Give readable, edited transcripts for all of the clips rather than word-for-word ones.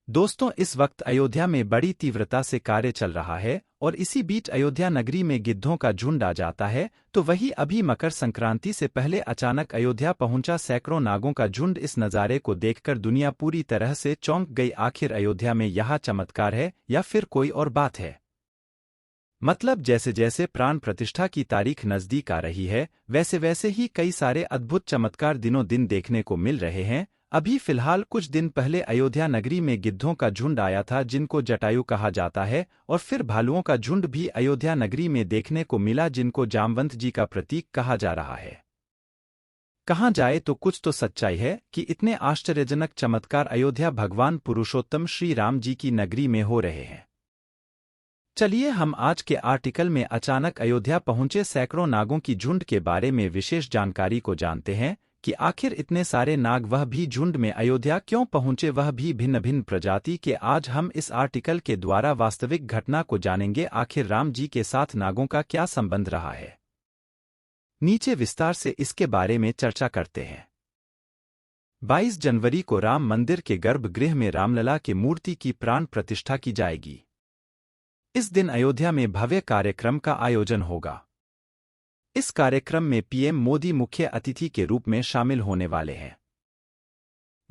दोस्तों, इस वक्त अयोध्या में बड़ी तीव्रता से कार्य चल रहा है और इसी बीच अयोध्या नगरी में गिद्धों का झुंड आ जाता है, तो वही अभी मकर संक्रांति से पहले अचानक अयोध्या पहुंचा सैकड़ों नागों का झुंड। इस नज़ारे को देखकर दुनिया पूरी तरह से चौंक गई। आखिर अयोध्या में यह चमत्कार है या फिर कोई और बात है? मतलब जैसे जैसे प्राण प्रतिष्ठा की तारीख नज़दीक आ रही है, वैसे वैसे ही कई सारे अद्भुत चमत्कार दिनों दिन देखने को मिल रहे हैं। अभी फिलहाल कुछ दिन पहले अयोध्या नगरी में गिद्धों का झुंड आया था, जिनको जटायु कहा जाता है, और फिर भालुओं का झुंड भी अयोध्या नगरी में देखने को मिला, जिनको जामवंत जी का प्रतीक कहा जा रहा है। कहाँ जाए तो कुछ तो सच्चाई है कि इतने आश्चर्यजनक चमत्कार अयोध्या भगवान पुरुषोत्तम श्री राम जी की नगरी में हो रहे हैं। चलिए हम आज के आर्टिकल में अचानक अयोध्या पहुंचे सैकड़ों नागों की झुंड के बारे में विशेष जानकारी को जानते हैं कि आखिर इतने सारे नाग वह भी झुंड में अयोध्या क्यों पहुंचे, वह भी भिन्न भिन्न प्रजाति के। आज हम इस आर्टिकल के द्वारा वास्तविक घटना को जानेंगे। आखिर राम जी के साथ नागों का क्या संबंध रहा है, नीचे विस्तार से इसके बारे में चर्चा करते हैं। 22 जनवरी को राम मंदिर के गर्भगृह में रामलला की मूर्ति की प्राण प्रतिष्ठा की जाएगी। इस दिन अयोध्या में भव्य कार्यक्रम का आयोजन होगा। इस कार्यक्रम में पीएम मोदी मुख्य अतिथि के रूप में शामिल होने वाले हैं।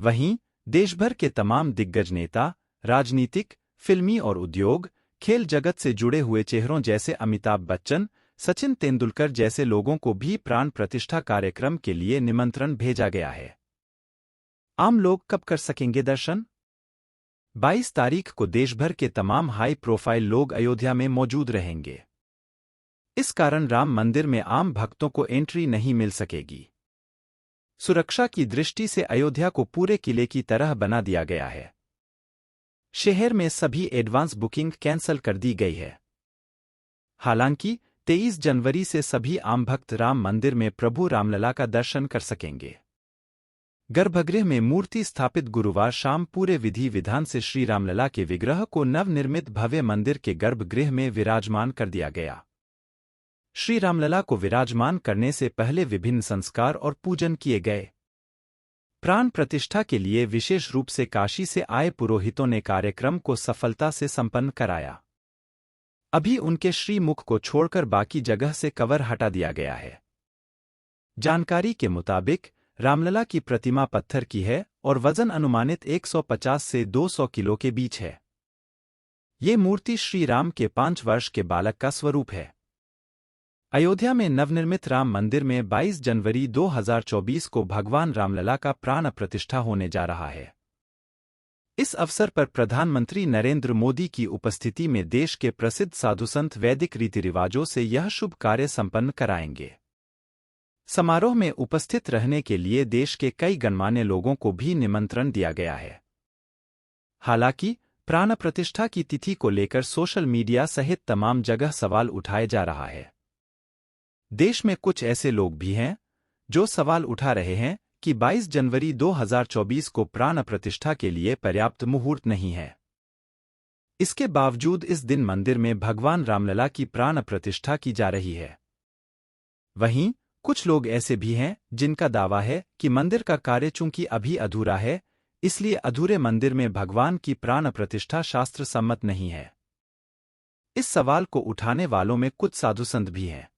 वहीं देशभर के तमाम दिग्गज नेता, राजनीतिक, फिल्मी और उद्योग, खेल जगत से जुड़े हुए चेहरों जैसे अमिताभ बच्चन, सचिन तेंदुलकर जैसे लोगों को भी प्राण प्रतिष्ठा कार्यक्रम के लिए निमंत्रण भेजा गया है। आम लोग कब कर सकेंगे दर्शन? 22 तारीख को देशभर के तमाम हाई प्रोफाइल लोग अयोध्या में मौजूद रहेंगे। इस कारण राम मंदिर में आम भक्तों को एंट्री नहीं मिल सकेगी। सुरक्षा की दृष्टि से अयोध्या को पूरे किले की तरह बना दिया गया है। शहर में सभी एडवांस बुकिंग कैंसल कर दी गई है। हालांकि 23 जनवरी से सभी आम भक्त राम मंदिर में प्रभु रामलला का दर्शन कर सकेंगे। गर्भगृह में मूर्ति स्थापित गुरुवार शाम पूरे विधि विधान से श्री रामलला के विग्रह को नवनिर्मित भव्य मंदिर के गर्भगृह में विराजमान कर दिया गया। श्री रामलला को विराजमान करने से पहले विभिन्न संस्कार और पूजन किए गए। प्राण प्रतिष्ठा के लिए विशेष रूप से काशी से आए पुरोहितों ने कार्यक्रम को सफलता से संपन्न कराया। अभी उनके श्रीमुख को छोड़कर बाकी जगह से कवर हटा दिया गया है। जानकारी के मुताबिक रामलला की प्रतिमा पत्थर की है और वजन अनुमानित 150 से 200 किलो के बीच है। ये मूर्ति श्री राम के 5 वर्ष के बालक का स्वरूप है। अयोध्या में नवनिर्मित राम मंदिर में 22 जनवरी 2024 को भगवान रामलला का प्राण प्रतिष्ठा होने जा रहा है। इस अवसर पर प्रधानमंत्री नरेंद्र मोदी की उपस्थिति में देश के प्रसिद्ध साधुसंत वैदिक रीति रिवाजों से यह शुभ कार्य संपन्न कराएंगे। समारोह में उपस्थित रहने के लिए देश के कई गणमान्य लोगों को भी निमंत्रण दिया गया है। हालांकि प्राण प्रतिष्ठा की तिथि को लेकर सोशल मीडिया सहित तमाम जगह सवाल उठाए जा रहा है। देश में कुछ ऐसे लोग भी हैं जो सवाल उठा रहे हैं कि 22 जनवरी 2024 को प्राण प्रतिष्ठा के लिए पर्याप्त मुहूर्त नहीं है। इसके बावजूद इस दिन मंदिर में भगवान रामलला की प्राण प्रतिष्ठा की जा रही है। वहीं कुछ लोग ऐसे भी हैं जिनका दावा है कि मंदिर का कार्य चूंकि अभी अधूरा है, इसलिए अधूरे मंदिर में भगवान की प्राण प्रतिष्ठा शास्त्र सम्मत नहीं है। इस सवाल को उठाने वालों में कुछ साधुसंत भी हैं।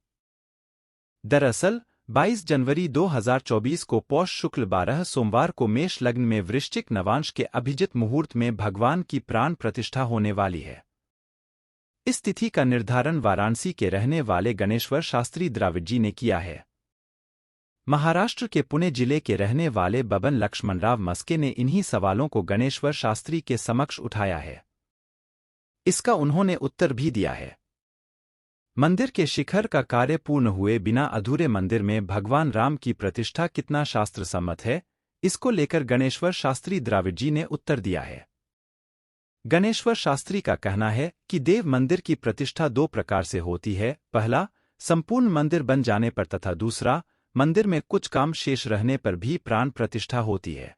दरअसल 22 जनवरी 2024 को पौष शुक्ल 12 सोमवार को मेष लग्न में वृश्चिक नवांश के अभिजित मुहूर्त में भगवान की प्राण प्रतिष्ठा होने वाली है। इस तिथि का निर्धारण वाराणसी के रहने वाले गणेश्वर शास्त्री द्राविड जी ने किया है। महाराष्ट्र के पुणे जिले के रहने वाले बबन लक्ष्मणराव मस्के ने इन्हीं सवालों को गणेश्वर शास्त्री के समक्ष उठाया है। इसका उन्होंने उत्तर भी दिया है। मंदिर के शिखर का कार्य पूर्ण हुए बिना अधूरे मंदिर में भगवान राम की प्रतिष्ठा कितना शास्त्र सम्मत है, इसको लेकर गणेश्वर शास्त्री द्राविड जी ने उत्तर दिया है। गणेश्वर शास्त्री का कहना है कि देव मंदिर की प्रतिष्ठा 2 प्रकार से होती है। पहला, संपूर्ण मंदिर बन जाने पर, तथा दूसरा, मंदिर में कुछ काम शेष रहने पर भी प्राण प्रतिष्ठा होती है।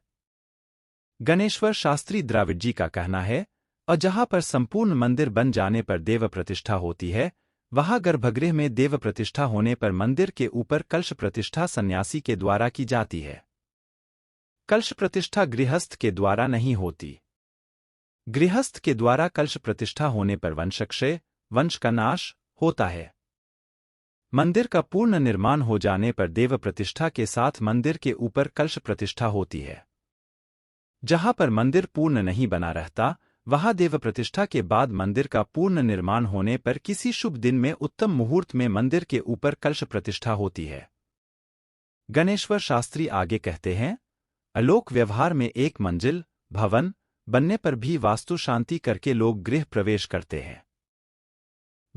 गणेश्वर शास्त्री द्राविड जी का कहना है, और जहां पर संपूर्ण मंदिर बन जाने पर देव प्रतिष्ठा होती है, वहां गर्भगृह में देव प्रतिष्ठा होने पर मंदिर के ऊपर कलश प्रतिष्ठा सन्यासी के द्वारा की जाती है। कलश प्रतिष्ठा गृहस्थ के द्वारा नहीं होती। गृहस्थ के द्वारा कलश प्रतिष्ठा होने पर वंशक्षय, वंश का नाश होता है। मंदिर का पूर्ण निर्माण हो जाने पर देव प्रतिष्ठा के साथ मंदिर के ऊपर कलश प्रतिष्ठा होती है। जहां पर मंदिर पूर्ण नहीं बना रहता, वहां देव प्रतिष्ठा के बाद मंदिर का पूर्ण निर्माण होने पर किसी शुभ दिन में उत्तम मुहूर्त में मंदिर के ऊपर कलश प्रतिष्ठा होती है। गणेश्वर शास्त्री आगे कहते हैं, अलोक व्यवहार में एक मंजिल भवन बनने पर भी वास्तु शांति करके लोग गृह प्रवेश करते हैं।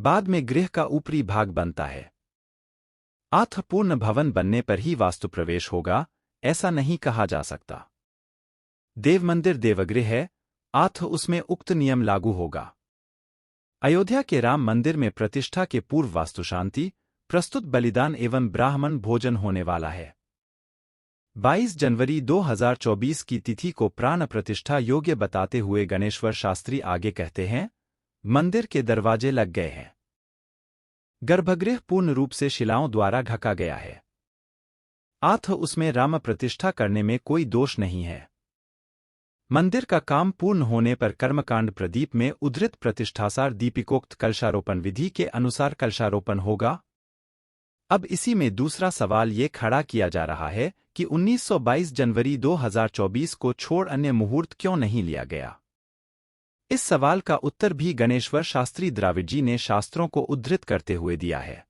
बाद में गृह का ऊपरी भाग बनता है। पूर्ण भवन बनने पर ही वास्तु प्रवेश होगा, ऐसा नहीं कहा जा सकता। देव मंदिर देवगृह है, उसमें उक्त नियम लागू होगा। अयोध्या के राम मंदिर में प्रतिष्ठा के पूर्व वास्तु शांति, प्रस्तुत बलिदान एवं ब्राह्मण भोजन होने वाला है। 22 जनवरी 2024 की तिथि को प्राण प्रतिष्ठा योग्य बताते हुए गणेश्वर शास्त्री आगे कहते हैं, मंदिर के दरवाजे लग गए हैं। गर्भगृह पूर्ण रूप से शिलाओं द्वारा ढका गया है। उसमें राम प्रतिष्ठा करने में कोई दोष नहीं है। मंदिर का काम पूर्ण होने पर कर्मकांड प्रदीप में उद्धृत प्रतिष्ठासार दीपिकोक्त कलशारोपण विधि के अनुसार कलशारोपण होगा। अब इसी में दूसरा सवाल ये खड़ा किया जा रहा है कि 1922 जनवरी 2024 को छोड़ अन्य मुहूर्त क्यों नहीं लिया गया। इस सवाल का उत्तर भी गणेश्वर शास्त्री द्राविड़ जी ने शास्त्रों को उद्धृत करते हुए दिया है।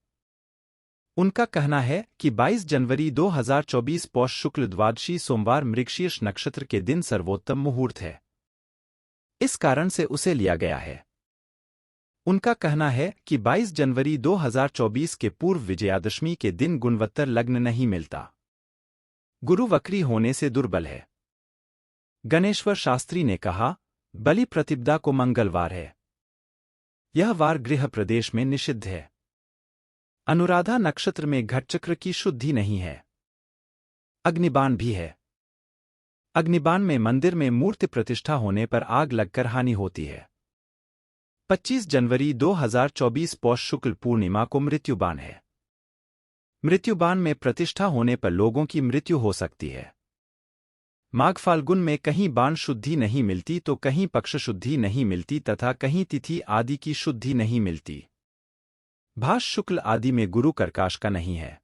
उनका कहना है कि 22 जनवरी 2024 पौष शुक्ल द्वादशी सोमवार मृगशीर्ष नक्षत्र के दिन सर्वोत्तम मुहूर्त है। इस कारण से उसे लिया गया है। उनका कहना है कि 22 जनवरी 2024 के पूर्व विजयादशमी के दिन गुणवत्तर लग्न नहीं मिलता। गुरु वक्री होने से दुर्बल है। गणेश्वर शास्त्री ने कहा, बलि प्रतिपदा को मंगलवार है। यह वार गृह प्रदेश में निषिद्ध है। अनुराधा नक्षत्र में घटचक्र की शुद्धि नहीं है। अग्निबाण भी है। अग्निबाण में मंदिर में मूर्ति प्रतिष्ठा होने पर आग लगकर हानि होती है। 25 जनवरी 2024 पौष शुक्ल पूर्णिमा को मृत्युबाण है। मृत्युबाण में प्रतिष्ठा होने पर लोगों की मृत्यु हो सकती है। माघ फाल्गुन में कहीं बाण शुद्धि नहीं मिलती तो कहीं पक्ष शुद्धि नहीं मिलती तथा कहीं तिथि आदि की शुद्धि नहीं मिलती। भाष शुक्ल आदि में गुरु कर्काश का नहीं है।